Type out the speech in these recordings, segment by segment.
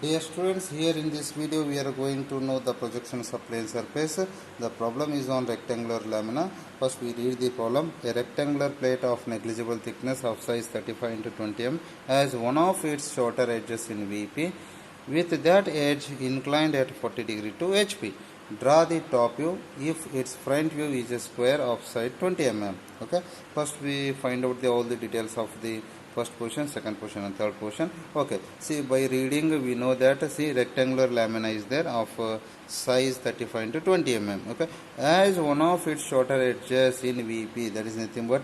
Dear students, here in this video we are going to know the projections of plane surface. The problem is on rectangular lamina. First we read the problem. A rectangular plate of negligible thickness of size 35 into 20 mm has one of its shorter edges in VP with that edge inclined at 40 degree to HP. Draw the top view if its front view is a square of side 20 mm. Okay. First we find out all the details of the first portion, second portion and third portion. Okay, see, by reading we know that, see, rectangular lamina is there of size 35 into 20 mm. Okay, as one of its shorter edges in VP, that is nothing but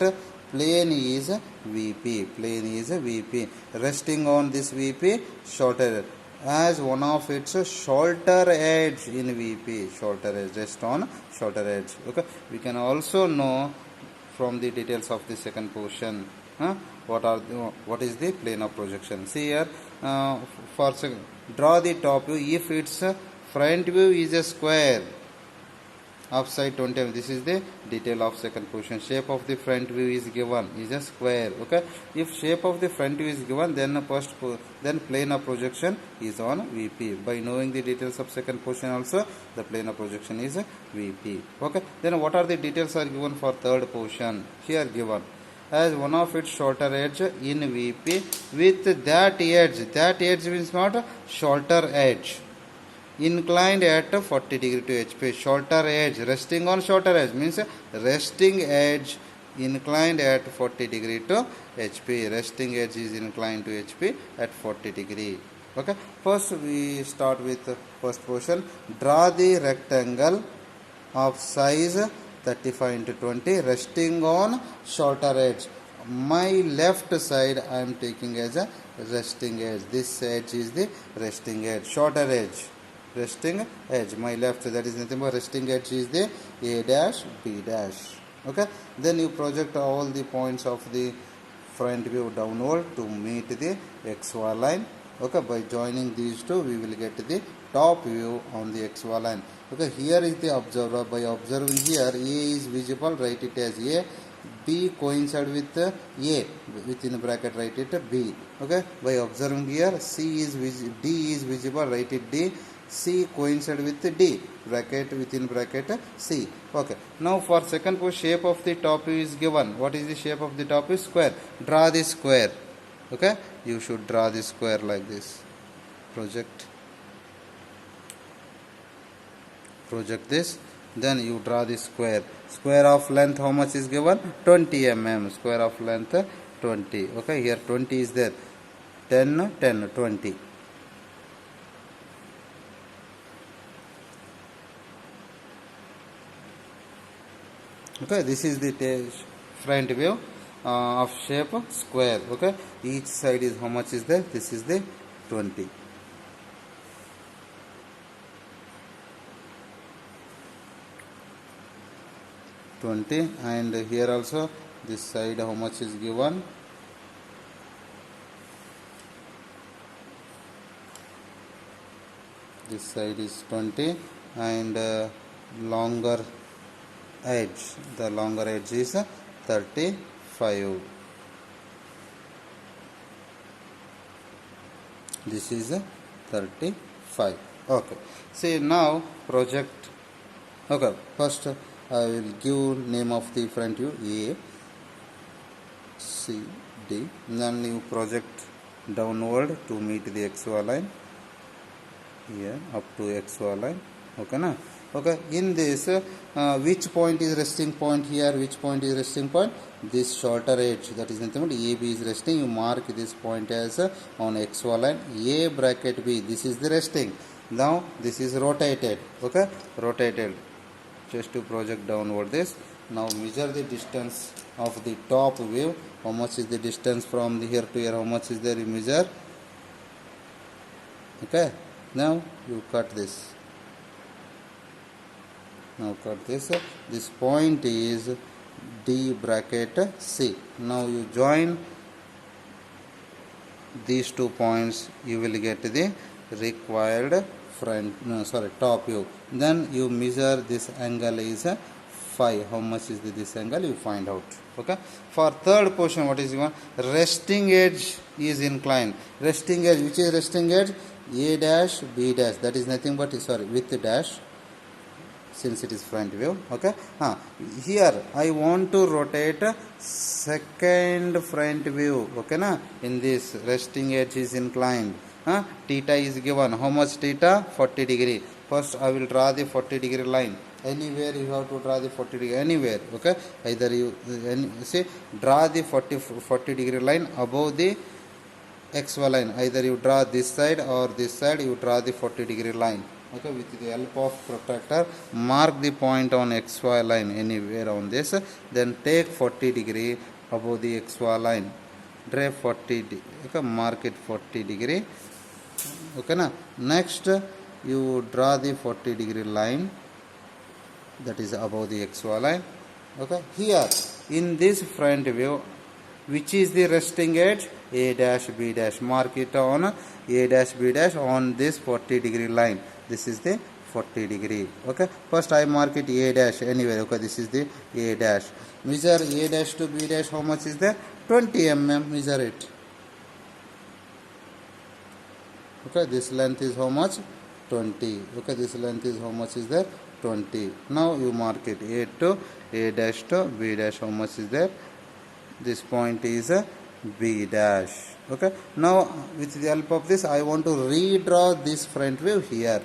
plane is VP, resting on this VP, shorter, as one of its shorter edge in VP, shorter edge, rest on shorter edge. Okay, we can also know from the details of the second portion what is the plane of projection. See here, draw the top view if its front view is a square of side 20 mm. This is the detail of second portion. Shape of the front view is given, is a square. Okay, if shape of the front view is given, then then plane of projection is on VP. By knowing the details of second portion also, the plane of projection is VP. Okay, then what are the details are given for third portion? Here given, as one of its shorter edge in VP with that edge means what? Shorter edge inclined at 40 degree to HP. Shorter edge, resting on shorter edge means resting edge inclined at 40 degree to HP. Resting edge is inclined to HP at 40 degree. Okay, first we start with first portion. Draw the rectangle of size 35 into 20 resting on shorter edge. My left side I am taking as a resting edge. This edge is the resting edge, shorter edge, resting edge. My left, that is nothing but resting edge is the A dash, B dash. Okay, then you project all the points of the front view downward to meet the XY line. Okay, by joining these two we will get the top view on the XY line. Okay, here is the observer. By observing here, A is visible, write it as A. B coincide with A, within bracket write it B. Okay, by observing here, D is visible, write it D. C coincide with D, bracket within bracket C. Okay, now for second portion, shape of the top view is given. What is the shape of the top view? Square. Draw the square. Okay, you should draw the square like this. Project this, then you draw the square. Square of length how much is given? 20 mm. Square of length 20. Okay, here 20 is there. 10, 10, 20. Okay, this is the front view of shape square. Okay, each side is how much is there? This is the 20. And here also this side how much is given? This side is 20 and longer edge, the longer edge is 35. This is 35. Okay, see now project. Okay, first I will give name of the front view A, C, D. Then you project downward to meet the XY line. Here up to XY line. Okay, na? Okay. In this, which point is resting point here? Which point is resting point? This shorter edge. That is nothing but AB is resting. You mark this point as on XY line. A bracket B. This is the resting. Now this is rotated. Okay, rotated. Just to project downward this. Now measure the distance of the top view. How much is the distance from the here to here? How much is there? You measure. Okay. Now you cut this. Now cut this. This point is D bracket C. Now you join these 2 points. You will get the required top view. Then you measure this angle is 5. How much is this angle? You find out. Okay. For third portion, what is given? Resting edge is inclined. Resting edge, which is resting edge? A dash B dash, that is nothing but, sorry, with dash, since it is front view. Okay, here I want to rotate second front view. Okay na, in this resting edge is inclined, theta is given. How much theta? 40 degree. First I will draw the 40 degree line. Anywhere you have to draw the 40 degree, anywhere. Okay, either you see, draw the 40 degree line above the xy line. Either you draw this side or this side, you draw the 40 degree line. Okay, with the help of protractor, mark the point on xy line anywhere on this, then take 40 degree above the xy line, draw 40 okay, mark it 40 degree. Okay na, next you draw the 40 degree line that is above the xy line. Okay, here in this front view, which is the resting edge? A dash B dash. Mark it on A dash B dash on this 40 degree line. This is the 40 degree. Okay, first I mark it A dash anywhere. Okay, this is the A dash. Measure A dash to B dash. How much is there? 20 mm. Measure it. Okay, this length is how much? 20. Okay, this length is how much is there? 20. Now you mark it A to A dash to B dash. How much is there? This point is B dash. Okay, now with the help of this I want to redraw this front view here.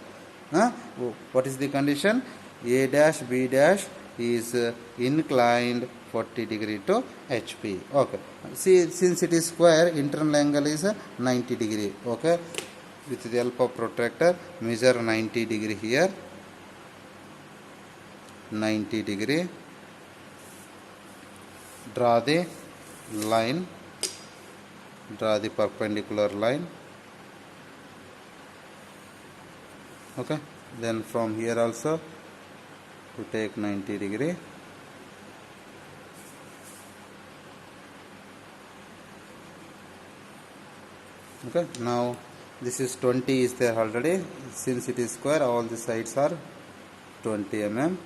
What is the condition? A dash B dash is inclined 40 degree to HP. Okay, see, since it is square, internal angle is 90 degree. Okay, with the help of protractor, measure 90 degree here, 90 degree, draw the line, draw the perpendicular line. Okay, then from here also to take 90 degree. Okay, now this is 20 is there already. Since it is square, all the sides are 20 mm.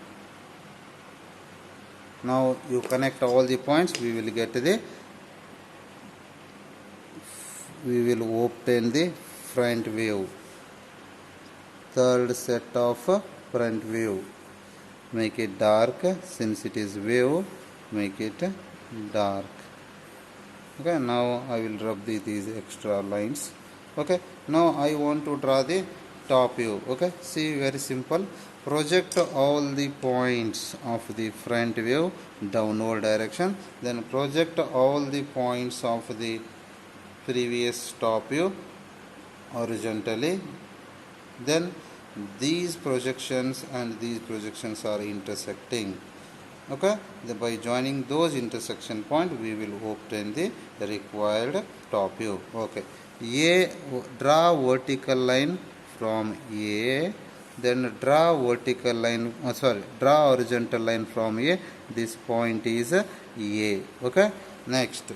Now you connect all the points, we will obtain the front view. Third set of front view. Make it dark, since it is view, make it dark. Okay, now I will rub these extra lines. Okay, now I want to draw the top view. Okay, see, very simple. Project all the points of the front view downward direction, then project all the points of the previous top view horizontally, then these projections and these projections are intersecting. Okay, by joining those intersection point we will obtain the required top view. Okay, draw vertical line from A, then draw vertical line, draw horizontal line from A. This point is A. Okay, next,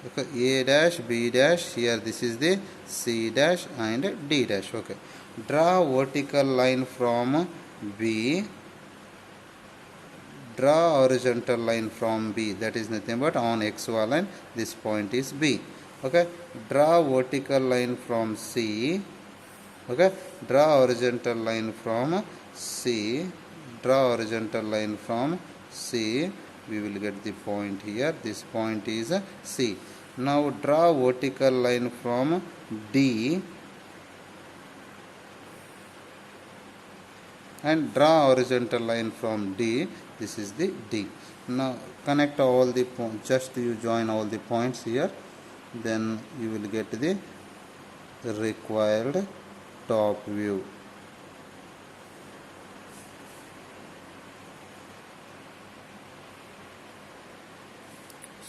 okay, A dash B dash, here this is the C dash and D dash. Okay, draw vertical line from B, draw horizontal line from B, that is nothing but on XY line, this point is B. Okay, draw vertical line from C. Okay, draw horizontal line from C, draw horizontal line from C, we will get the point here, this point is C. Now draw vertical line from D and draw horizontal line from D, this is the D. Now connect all the points, just you join all the points here, then you will get the required top view.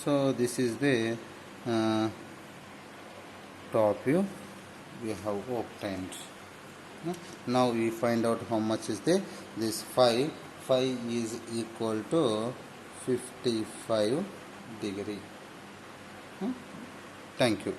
So this is the top view we have obtained. Now we find out how much is this phi is equal to 55 degree. Thank you.